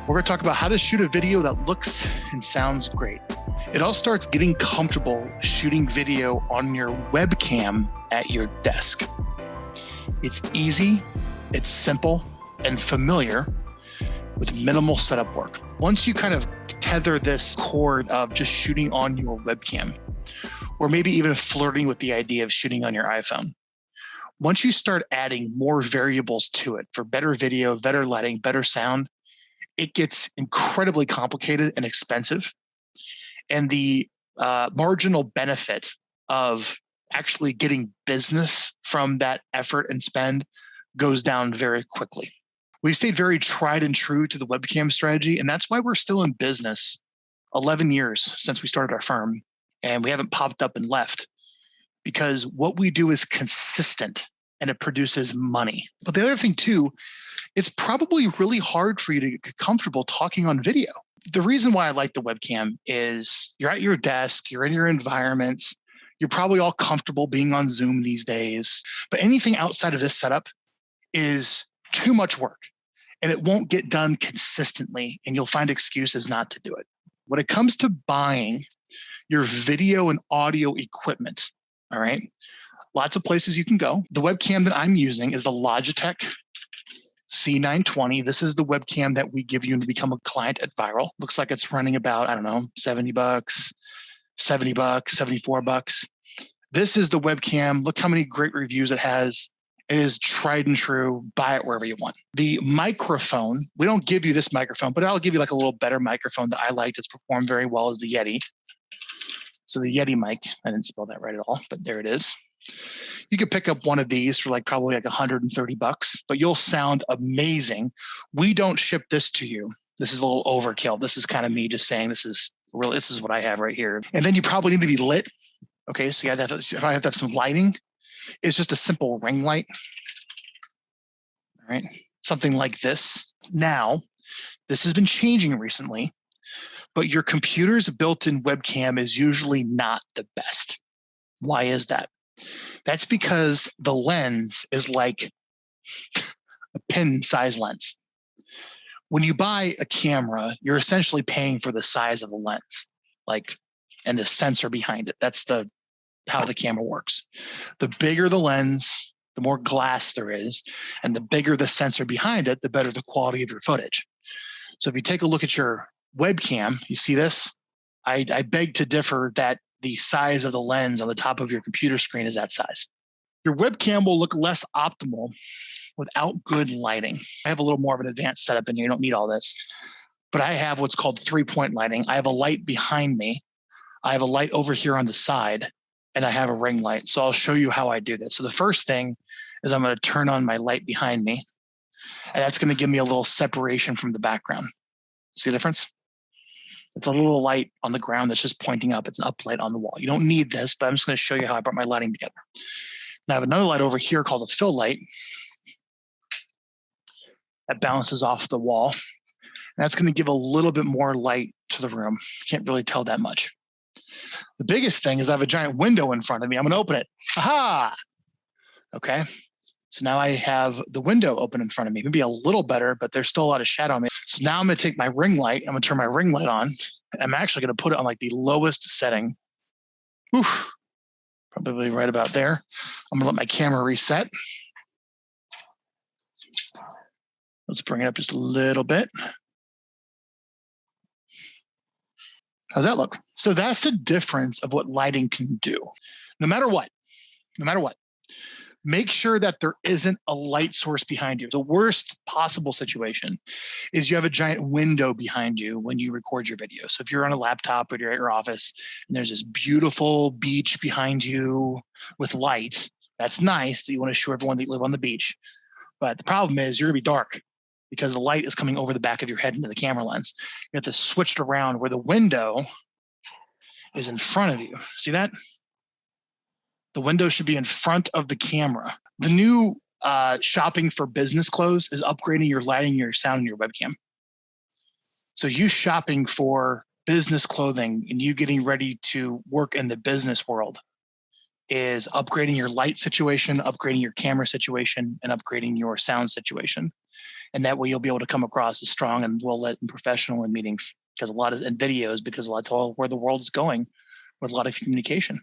We're going to talk about how to shoot a video that looks and sounds great. It all starts getting comfortable shooting video on your webcam at your desk. It's easy, it's simple, and familiar with minimal setup work. Once you kind of tether this cord of just shooting on your webcam, or maybe even flirting with the idea of shooting on your iPhone, once you start adding more variables to it for better video, better lighting, better sound, it gets incredibly complicated and expensive. And the marginal benefit of actually getting business from that effort and spend goes down very quickly. We've stayed very tried and true to the webcam strategy, and that's why we're still in business 11 years since we started our firm, and we haven't popped up and left because what we do is consistent and it produces money. But the other thing too, it's probably really hard for you to get comfortable talking on video. The reason why I like the webcam is you're at your desk, you're in your environment, you're probably all comfortable being on Zoom these days, but anything outside of this setup is too much work and it won't get done consistently and you'll find excuses not to do it. When it comes to buying your video and audio equipment, all right, lots of places you can go. The webcam that I'm using is a Logitech C920. This is the webcam that we give you to become a client at Viral. Looks like it's running about, I don't know, $70, $70, $74. This is the webcam. Look how many great reviews it has. It is tried and true. Buy it wherever you want. The microphone, we don't give you this microphone, but I'll give you like a little better microphone that I like that's performed very well is the Yeti. So the Yeti mic, I didn't spell that right at all, but there it is. You could pick up one of these for probably $130, but you'll sound amazing. We don't ship this to you. This is a little overkill. This is kind of me just saying this is what I have right here. And then you probably need to be lit. Okay, so you have to have some lighting. It's just a simple ring light. All right, something like this. Now, this has been changing recently, but your computer's built-in webcam is usually not the best. Why is that? That's because the lens is like a pin size lens. When you buy a camera, you're essentially paying for the size of the lens, and the sensor behind it. That's how the camera works. The bigger the lens, the more glass there is, and the bigger the sensor behind it, the better the quality of your footage. So if you take a look at your webcam, you see this? I beg to differ that the size of the lens on the top of your computer screen is that size. Your webcam will look less optimal without good lighting. I have a little more of an advanced setup in here. You don't need all this, but I have what's called 3-point lighting. I have a light behind me. I have a light over here on the side, and I have a ring light. So I'll show you how I do this. So the first thing is I'm going to turn on my light behind me, and that's going to give me a little separation from the background. See the difference? It's a little light on the ground that's just pointing up. It's an up light on the wall. You don't need this, but I'm just going to show you how I brought my lighting together. Now I have another light over here called a fill light that bounces off the wall. And that's going to give a little bit more light to the room. Can't really tell that much. The biggest thing is I have a giant window in front of me. I'm going to open it. Aha! Okay. So now I have the window open in front of me. Maybe a little better, but there's still a lot of shadow on me. So now I'm going to take my ring light. I'm going to turn my ring light on. I'm actually going to put it on the lowest setting. Oof, probably right about there. I'm going to let my camera reset. Let's bring it up just a little bit. How's that look? So that's the difference of what lighting can do. No matter what, make sure that there isn't a light source behind you. The worst possible situation is you have a giant window behind you when you record your video. So if you're on a laptop or you're at your office and there's this beautiful beach behind you with light, that's nice that you want to show everyone that you live on the beach. But the problem is you're going to be dark because the light is coming over the back of your head into the camera lens. You have to switch it around where the window is in front of you. See that? The window should be in front of the camera. The new shopping for business clothes is upgrading your lighting, your sound, and your webcam. So you shopping for business clothing and you getting ready to work in the business world is upgrading your light situation, upgrading your camera situation, and upgrading your sound situation. And that way you'll be able to come across as strong and well-lit and professional in meetings, because a lot of in videos, because that's all where the world is going with a lot of communication.